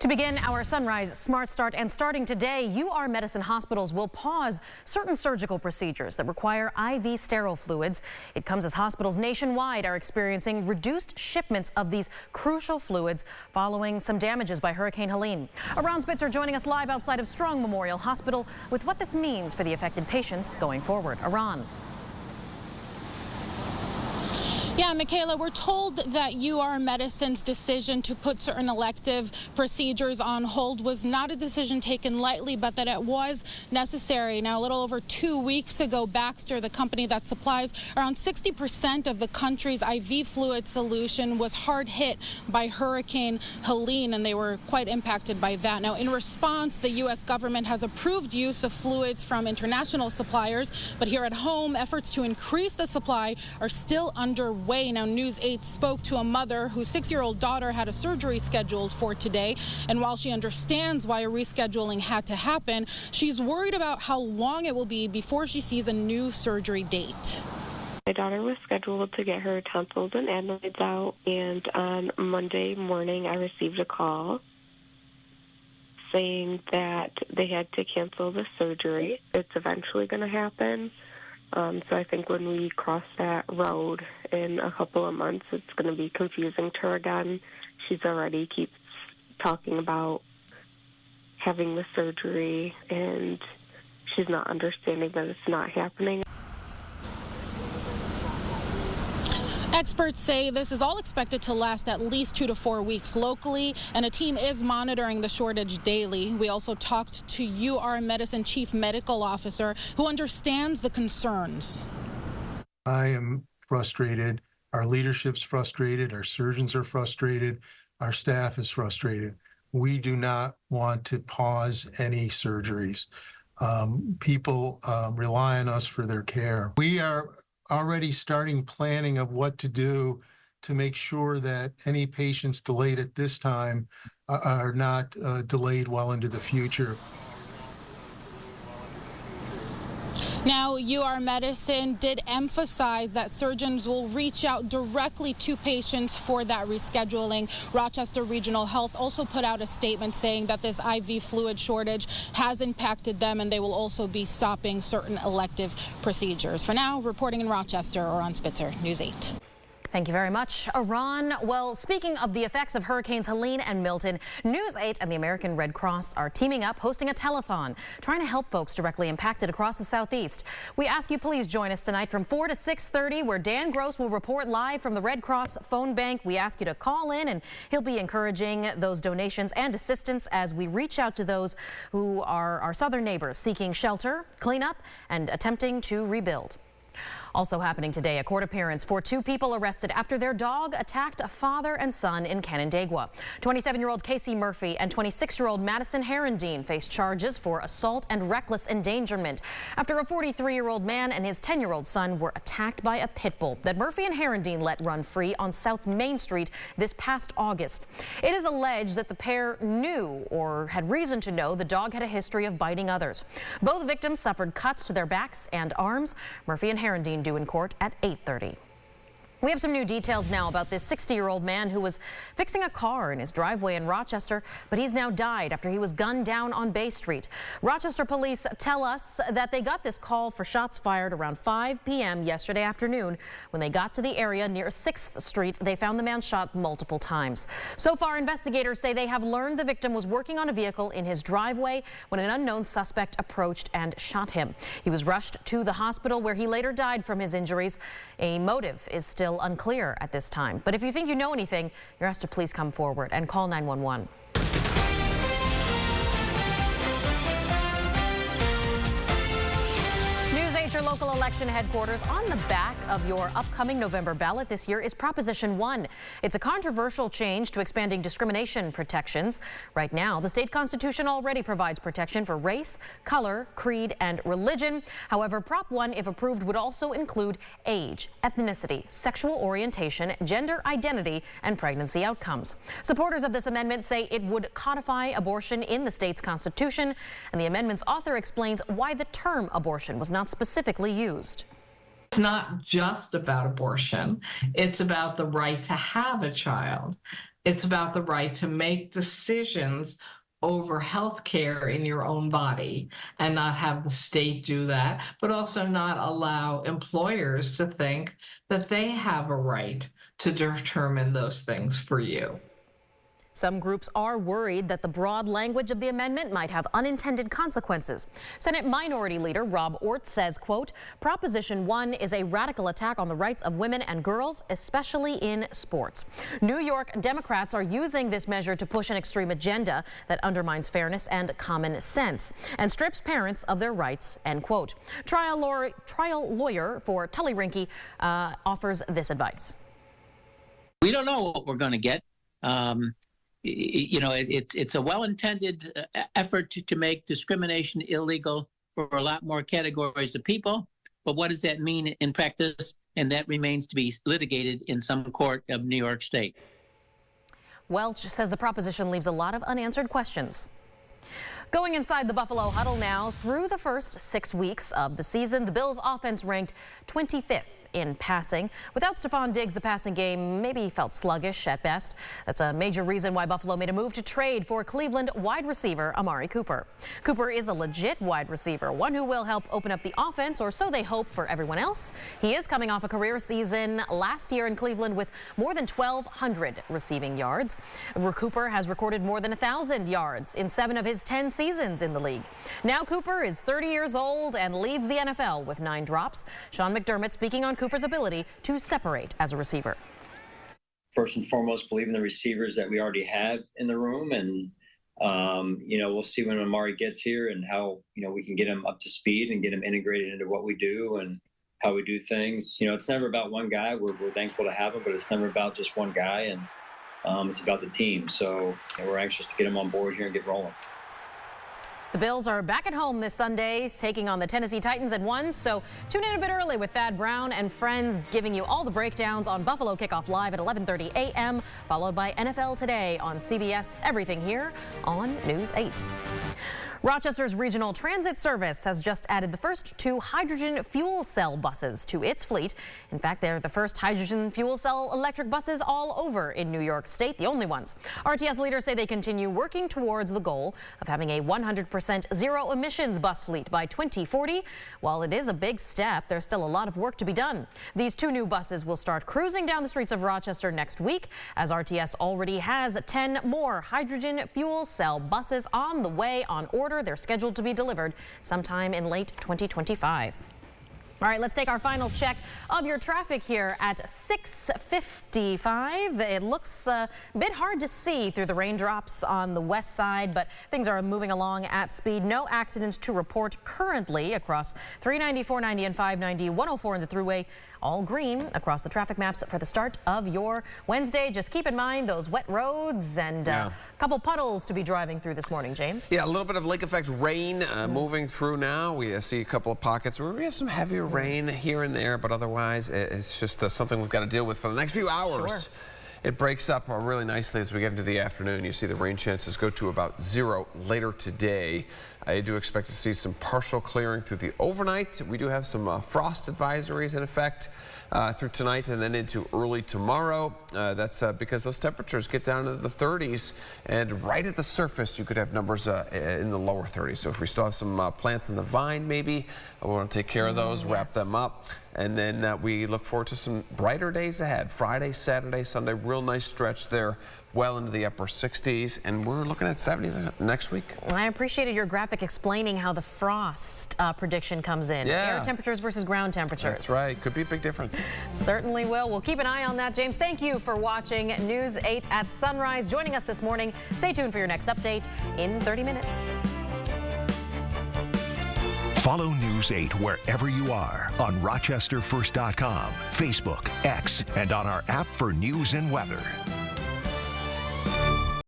To begin our Sunrise Smart Start, and starting today, UR Medicine hospitals will pause certain surgical procedures that require IV sterile fluids. It comes as hospitals nationwide are experiencing reduced shipments of these crucial fluids following some damages by Hurricane Helene. Aaron Spitzer joining us live outside of Strong Memorial Hospital with what this means for the affected patients going forward. Aaron. Yeah, Michaela, we're told that UR Medicine's decision to put certain elective procedures on hold was not a decision taken lightly, but that it was necessary. Now, a little over 2 weeks ago, Baxter, the company that supplies around 60% of the country's IV fluid solution, was hard hit by Hurricane Helene, and they were quite impacted by that. Now, in response, the U.S. government has approved use of fluids from international suppliers, but here at home, efforts to increase the supply are still underway. Now, News 8 spoke to a mother whose 6-year-old daughter had a surgery scheduled for today, and while she understands why a rescheduling had to happen, she's worried about how long it will be before she sees a new surgery date. My daughter was scheduled to get her tonsils and adenoids out, and on Monday morning I received a call saying that they had to cancel the surgery. It's eventually going to happen. So I think when we cross that road in a couple of months, it's going to be confusing to her again. She's already keeps talking about having the surgery, and she's not understanding that it's not happening. Experts say this is all expected to last at least 2 to 4 weeks locally, and a team is monitoring the shortage daily. We also talked to UR Medicine Chief Medical Officer, who understands the concerns. I am frustrated. Our leadership's frustrated. Our surgeons are frustrated. Our staff is frustrated. We do not want to pause any surgeries. People rely on us for their care. We are already starting planning of what to do to make sure that any patients delayed at this time are not delayed well into the future. Now, UR Medicine did emphasize that surgeons will reach out directly to patients for that rescheduling. Rochester Regional Health also put out a statement saying that this IV fluid shortage has impacted them, and they will also be stopping certain elective procedures. For now, reporting in Rochester, Aaron Spitzer, News 8. Thank you very much, Aaron. Well, speaking of the effects of Hurricanes Helene and Milton, News 8 and the American Red Cross are teaming up, hosting a telethon, trying to help folks directly impacted across the Southeast. We ask you please join us tonight from 4 to 6:30, where Dan Gross will report live from the Red Cross phone bank. We ask you to call in, and he'll be encouraging those donations and assistance as we reach out to those who are our southern neighbors seeking shelter, cleanup, and attempting to rebuild. Also happening today, a court appearance for 2 people arrested after their dog attacked a father and son in Canandaigua. 27-year-old Casey Murphy and 26-year-old Madison Herendeen face charges for assault and reckless endangerment after a 43-year-old man and his 10-year-old son were attacked by a pit bull that Murphy and Herendeen let run free on South Main Street this past August. It is alleged that the pair knew or had reason to know the dog had a history of biting others. Both victims suffered cuts to their backs and arms. Murphy and Herendeen due in court at 8:30. We have some new details now about this 60-year-old man who was fixing a car in his driveway in Rochester, but he's now died after he was gunned down on Bay Street. Rochester police tell us that they got this call for shots fired around 5 p.m. yesterday afternoon. When they got to the area near 6th Street, they found the man shot multiple times. So far, investigators say they have learned the victim was working on a vehicle in his driveway when an unknown suspect approached and shot him. He was rushed to the hospital where he later died from his injuries. A motive is still unclear at this time. But if you think you know anything, you're asked to please come forward and call 911. Your local election headquarters. On the back of your upcoming November ballot this year is Proposition 1. It's a controversial change to expanding discrimination protections. Right now, the state constitution already provides protection for race, color, creed, and religion. However, Prop 1, if approved, would also include age, ethnicity, sexual orientation, gender identity, and pregnancy outcomes. Supporters of this amendment say it would codify abortion in the state's constitution, and the amendment's author explains why the term abortion was not specifically used. It's not just about abortion. It's about the right to have a child. It's about the right to make decisions over health care in your own body and not have the state do that, but also not allow employers to think that they have a right to determine those things for you. Some groups are worried that the broad language of the amendment might have unintended consequences. Senate Minority Leader Rob Ortt says, quote, Proposition 1 is a radical attack on the rights of women and girls, especially in sports. New York Democrats are using this measure to push an extreme agenda that undermines fairness and common sense and strips parents of their rights, end quote. Trial lawyer for Tully Rinke offers this advice. We don't know what we're going to get. You know, it's a well-intended effort to make discrimination illegal for a lot more categories of people. But what does that mean in practice? And that remains to be litigated in some court of New York State. Welch says the proposition leaves a lot of unanswered questions. Going inside the Buffalo huddle now, through the first 6 weeks of the season, the Bills offense ranked 25th in passing. Without Stephon Diggs, the passing game maybe felt sluggish at best. That's a major reason why Buffalo made a move to trade for Cleveland wide receiver Amari Cooper. Cooper is a legit wide receiver, one who will help open up the offense, or so they hope for everyone else. He is coming off a career season last year in Cleveland with more than 1,200 receiving yards. Cooper has recorded more than 1,000 yards in 7 of his 10 seasons in the league. Now Cooper is 30 years old and leads the NFL with 9 drops. Sean McDermott speaking on Cooper's ability to separate as a receiver. First and foremost, believe in the receivers that we already have in the room. And, you know, we'll see when Amari gets here and how, you know, we can get him up to speed and get him integrated into what we do and how we do things. You know, it's never about one guy. We're thankful to have him, but it's never about just one guy. And it's about the team. So you know, we're anxious to get him on board here and get rolling. The Bills are back at home this Sunday, taking on the Tennessee Titans at 1. So tune in a bit early with Thad Brown and friends giving you all the breakdowns on Buffalo Kickoff Live at 11:30 a.m., followed by NFL Today on CBS. Everything here on News 8. Rochester's Regional Transit Service has just added the first 2 hydrogen fuel cell buses to its fleet. In fact, they're the first hydrogen fuel cell electric buses all over in New York State, the only ones. RTS leaders say they continue working towards the goal of having a 100% zero emissions bus fleet by 2040. While it is a big step, there's still a lot of work to be done. These 2 new buses will start cruising down the streets of Rochester next week, as RTS already has 10 more hydrogen fuel cell buses on the way on order. They're scheduled to be delivered sometime in late 2025. All right, let's take our final check of your traffic here at 6:55. It looks a bit hard to see through the raindrops on the west side, but things are moving along at speed. No accidents to report currently across 390, 490, and 590, 104 in the thruway. All green across the traffic maps for the start of your Wednesday. Just keep in mind those wet roads and a couple puddles to be driving through this morning, James. Yeah, a little bit of lake effect rain moving through now. We see a couple of pockets where we have some heavier rain here and there, but otherwise it's just something we've got to deal with for the next few hours. Sure. It breaks up really nicely as we get into the afternoon. You see the rain chances go to about 0 later today. I do expect to see some partial clearing through the overnight. We do have some frost advisories in effect through tonight and then into early tomorrow. That's because those temperatures get down into the 30s, and right at the surface you could have numbers in the lower 30s. So if we still have some plants in the vine, maybe we want to take care of those, wrap them up. And then we look forward to some brighter days ahead. Friday, Saturday, Sunday, real nice stretch there, well into the upper 60s, and we're looking at 70s next week. I appreciated your graphic explaining how the frost prediction comes in. Yeah. Air temperatures versus ground temperatures. That's right. Could be a big difference. Certainly will. We'll keep an eye on that, James. Thank you for watching News 8 at Sunrise. Joining us this morning. Stay tuned for your next update in 30 minutes. Follow News 8 wherever you are on RochesterFirst.com, Facebook, X, and on our app for news and weather.